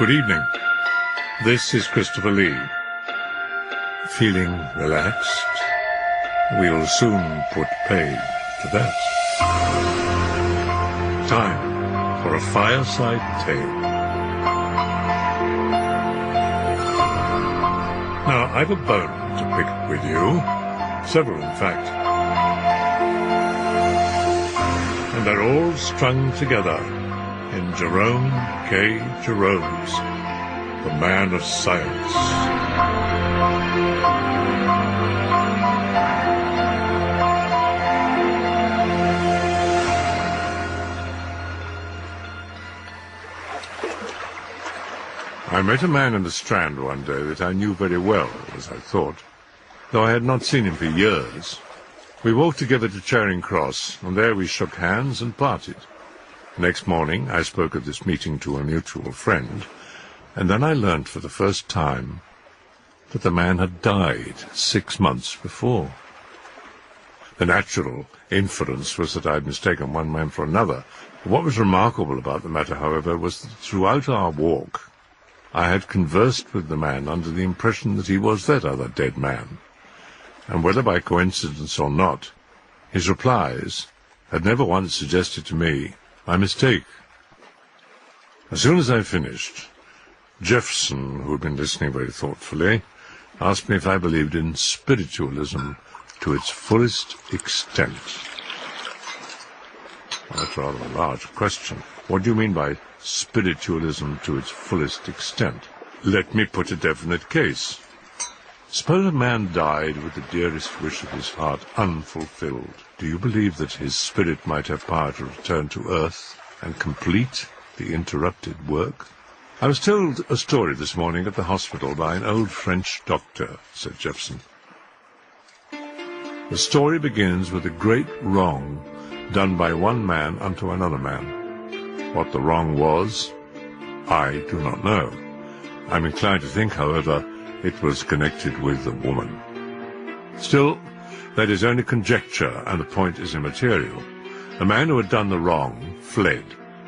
Good evening. This is Christopher Lee. Feeling relaxed? We'll soon put paid to that. Time for a fireside tale. Now, I've a bone to pick with you. Several, in fact. And they're all strung together in Jerome K. Jerome's The Man of Science. I met a man in the Strand one day that I knew very well, as I thought, though I had not seen him for years. We walked together to Charing Cross, and there we shook hands and parted. Next morning I spoke of this meeting to a mutual friend, and then I learnt for the first time that the man had died 6 months before. The natural inference was that I had mistaken one man for another. What was remarkable about the matter, however, was that throughout our walk I had conversed with the man under the impression that he was that other dead man, and whether by coincidence or not, his replies had never once suggested to me my mistake. As soon as I finished, Jefferson, who had been listening very thoughtfully, asked me if I believed in spiritualism to its fullest extent. Well, that's rather a large question. What do you mean by spiritualism to its fullest extent? Let me put a definite case. Suppose a man died with the dearest wish of his heart unfulfilled. Do you believe that his spirit might have power to return to earth and complete the interrupted work? I was told a story this morning at the hospital by an old French doctor, said Jefferson. The story begins with a great wrong done by one man unto another man. What the wrong was, I do not know. I'm inclined to think, however, it was connected with a woman. Still, that is only conjecture, and the point is immaterial. The man who had done the wrong fled,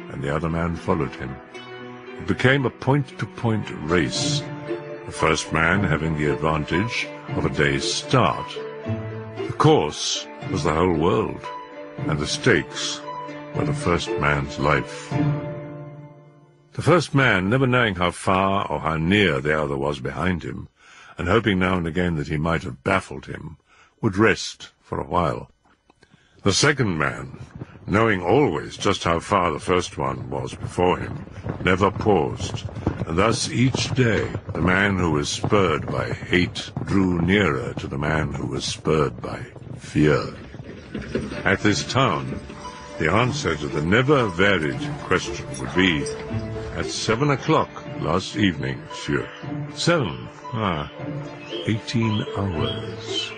and the other man followed him. It became a point-to-point race, the first man having the advantage of a day's start. The course was the whole world, and the stakes were the first man's life. The first man, never knowing how far or how near the other was behind him, and hoping now and again that he might have baffled him, would rest for a while. The second man, knowing always just how far the first one was before him, never paused, and thus each day the man who was spurred by hate drew nearer to the man who was spurred by fear. At this town, the answer to the never-varied question would be, at 7 o'clock last evening, monsieur. 7? 18 hours.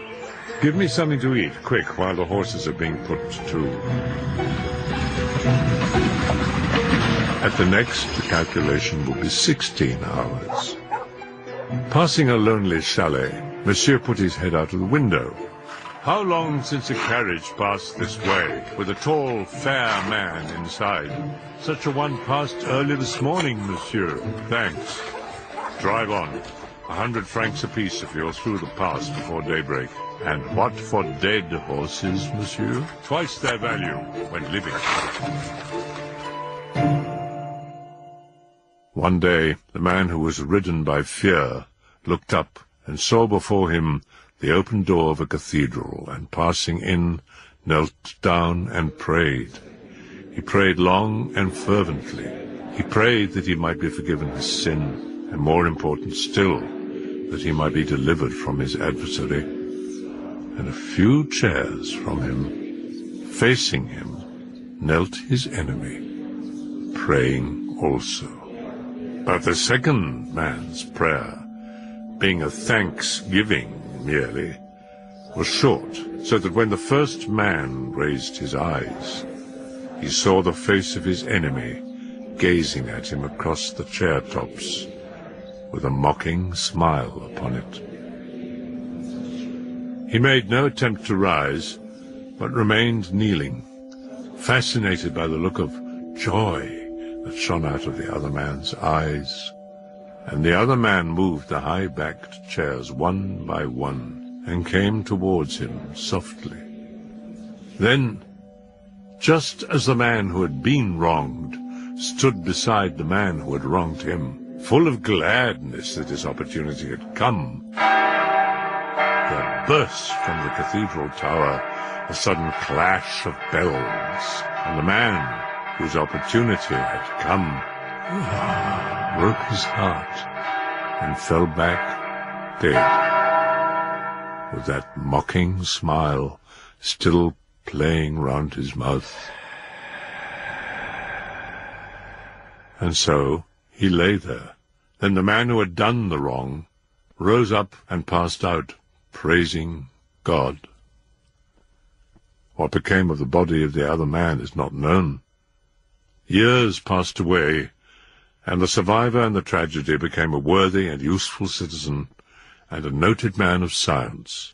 Give me something to eat, quick, while the horses are being put to. At the next, the calculation will be 16 hours. Passing a lonely chalet, monsieur put his head out of the window. How long since a carriage passed this way, with a tall, fair man inside? Such a one passed early this morning, monsieur. Thanks. Drive on. 100 francs apiece if you're through the pass before daybreak. And what for dead horses, monsieur? Twice their value when living. One day, the man who was ridden by fear looked up and saw before him the open door of a cathedral, and passing in, knelt down and prayed. He prayed long and fervently. He prayed that he might be forgiven his sin, and more important still, that he might be delivered from his adversary. And a few chairs from him, facing him, knelt his enemy, praying also. But the second man's prayer, being a thanksgiving merely, was short, so that when the first man raised his eyes, he saw the face of his enemy gazing at him across the chair-tops, with a mocking smile upon it. He made no attempt to rise, but remained kneeling, fascinated by the look of joy that shone out of the other man's eyes. and the other man moved the high-backed chairs one by one and came towards him softly. Then, just as the man who had been wronged stood beside the man who had wronged him, full of gladness that his opportunity had come, there burst from the cathedral tower a sudden clash of bells, and the man whose opportunity had come broke his heart and fell back dead, with that mocking smile still playing round his mouth. And so he lay there. Then the man who had done the wrong rose up and passed out, praising God. What became of the body of the other man is not known. Years passed away, and the survivor in the tragedy became a worthy and useful citizen and a noted man of science.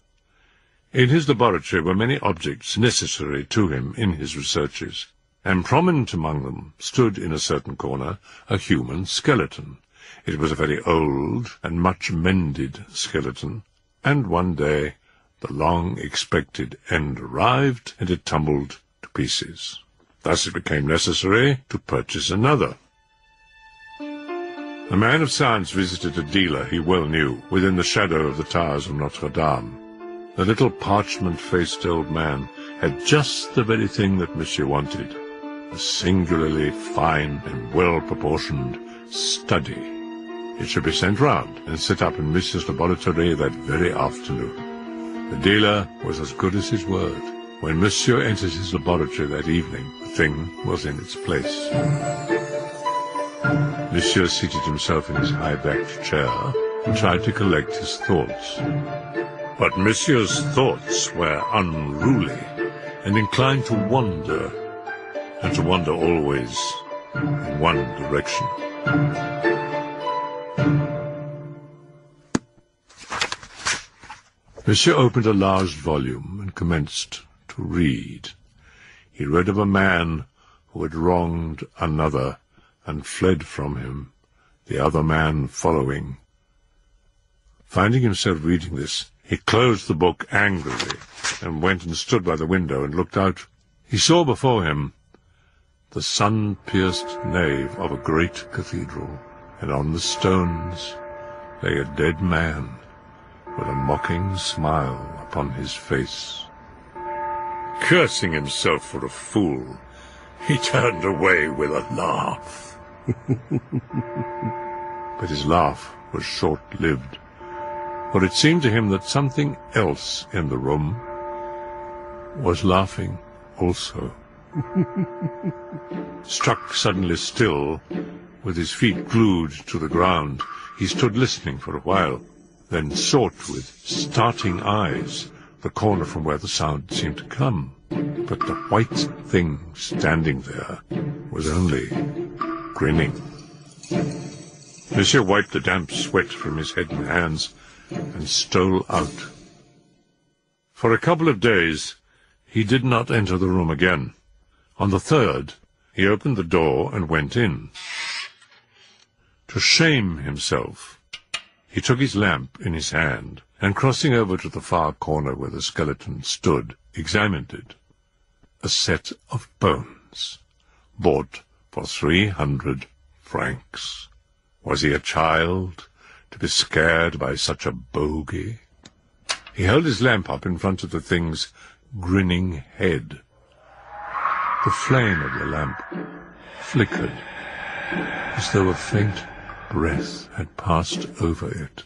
In his laboratory were many objects necessary to him in his researches, and prominent among them stood in a certain corner a human skeleton. It was a very old and much mended skeleton, and one day the long-expected end arrived, and it tumbled to pieces. Thus it became necessary to purchase another. The man of science visited a dealer he well knew within the shadow of the towers of Notre Dame. The little parchment-faced old man had just the very thing that Monsieur wanted, a singularly fine and well-proportioned study. It should be sent round and set up in Monsieur's laboratory that very afternoon. The dealer was as good as his word. When Monsieur entered his laboratory that evening, the thing was in its place. Monsieur seated himself in his high-backed chair and tried to collect his thoughts. But Monsieur's thoughts were unruly and inclined to wander, and to wander always in one direction. Monsieur opened a large volume and commenced to read. He read of a man who had wronged another and fled from him, the other man following. Finding himself reading this, he closed the book angrily and went and stood by the window and looked out. He saw before him the sun-pierced nave of a great cathedral, and on the stones lay a dead man with a mocking smile upon his face. Cursing himself for a fool, he turned away with a laugh. But his laugh was short-lived, for it seemed to him that something else in the room was laughing also. Struck suddenly still, with his feet glued to the ground, he stood listening for a while, then sought with starting eyes the corner from where the sound seemed to come. But the white thing standing there was only grinning. Monsieur wiped the damp sweat from his head and hands and stole out. For a couple of days he did not enter the room again. On the third, he opened the door and went in. To shame himself, he took his lamp in his hand, and crossing over to the far corner where the skeleton stood, examined it. A set of bones, bought for 300 francs. Was he a child, to be scared by such a bogey? He held his lamp up in front of the thing's grinning head. The flame of the lamp flickered, as though a faint breath had passed over it.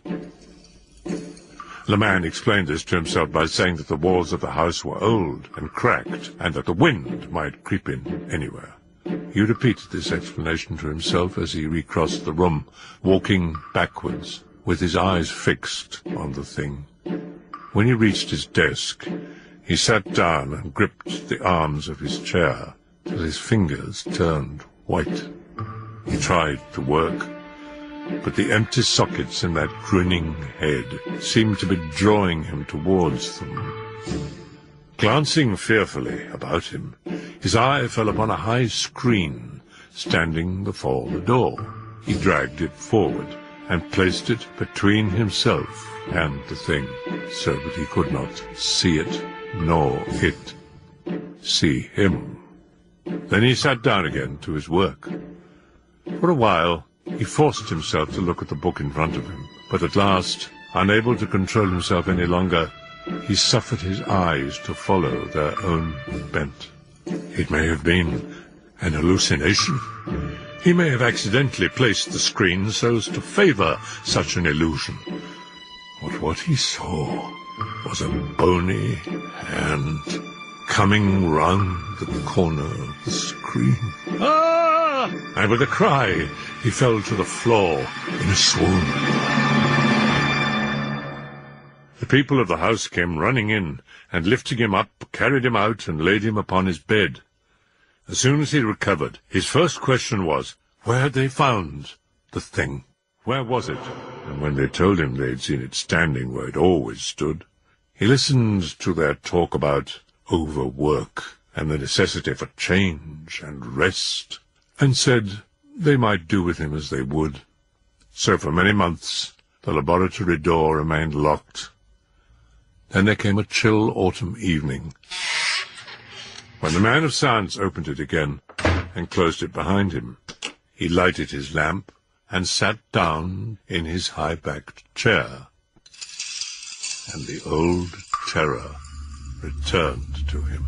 The man explained this to himself by saying that the walls of the house were old and cracked, and that the wind might creep in anywhere. He repeated this explanation to himself as he recrossed the room, walking backwards, with his eyes fixed on the thing. When he reached his desk, he sat down and gripped the arms of his chair till his fingers turned white. He tried to work, but the empty sockets in that grinning head seemed to be drawing him towards them. Glancing fearfully about him, his eye fell upon a high screen standing before the door. He dragged it forward and placed it between himself and the thing, so that he could not see it, nor it see him. Then he sat down again to his work. For a while he forced himself to look at the book in front of him, but at last, unable to control himself any longer, he suffered his eyes to follow their own bent. It may have been an hallucination. He may have accidentally placed the screen so as to favor such an illusion. But what he saw was a bony hand coming round the corner of the screen. Ah! And with a cry, he fell to the floor in a swoon. The people of the house came running in, and lifting him up, carried him out and laid him upon his bed. As soon as he recovered, his first question was, where had they found the thing? Where was it? And when they told him they'd seen it standing where it always stood, he listened to their talk about overwork and the necessity for change and rest, and said they might do with him as they would. So for many months the laboratory door remained locked. Then there came a chill autumn evening, when the man of science opened it again and closed it behind him. He lighted his lamp and sat down in his high-backed chair, and the old terror returned to him.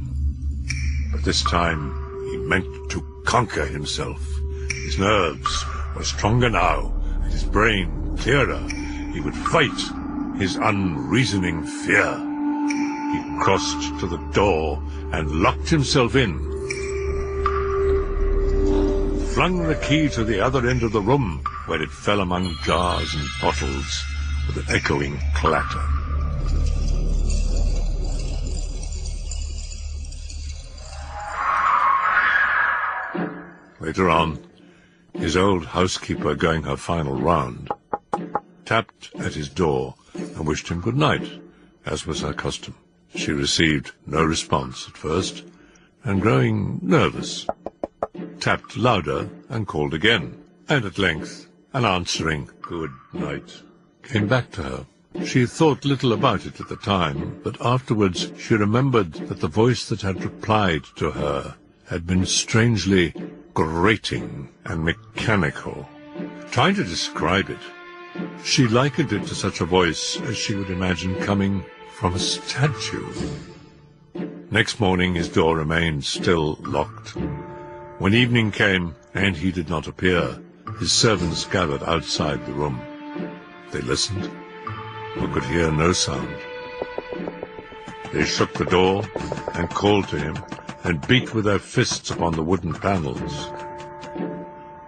But this time he meant to conquer himself. His nerves were stronger now, and his brain clearer. He would fight his unreasoning fear. He crossed to the door and locked himself in, flung the key to the other end of the room, where it fell among jars and bottles with an echoing clatter. Later on, his old housekeeper, going her final round, tapped at his door and wished him good night, as was her custom. She received no response at first, and growing nervous, tapped louder and called again, and at length an answering good night came back to her. She thought little about it at the time, but afterwards she remembered that the voice that had replied to her had been strangely grating and mechanical. Trying to describe it, she likened it to such a voice as she would imagine coming from a statue. Next morning his door remained still locked. When evening came and he did not appear, his servants gathered outside the room. They listened, but could hear no sound. They shook the door and called to him, and beat with their fists upon the wooden panels.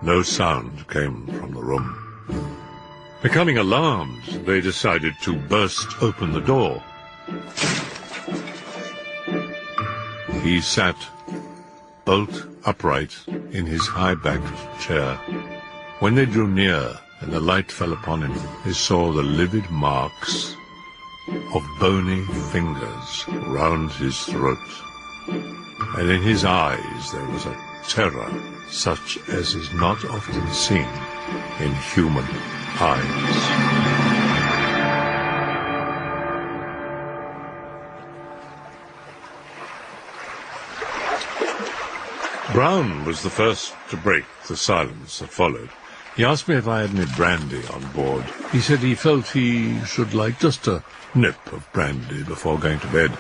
No sound came from the room. Becoming alarmed, they decided to burst open the door. He sat bolt upright in his high-backed chair. When they drew near and the light fell upon him, they saw the livid marks of bony fingers round his throat, and in his eyes there was a terror such as is not often seen in human eyes. Brown was the first to break the silence that followed. He asked me if I had any brandy on board. He said he felt he should like just a nip of brandy before going to bed.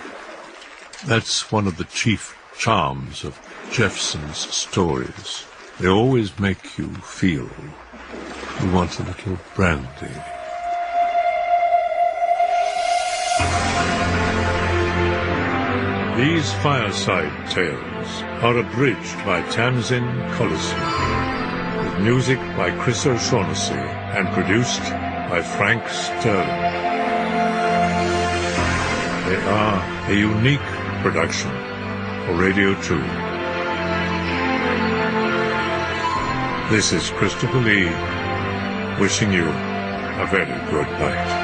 That's one of the chief charms of Jeffson's stories. They always make you feel you want a little brandy. These Fireside Tales are abridged by Tamsin Collison, with music by Chris O'Shaughnessy, and produced by Frank Sterling. They are a unique production for Radio 2. This is Christopher Lee, wishing you a very good night.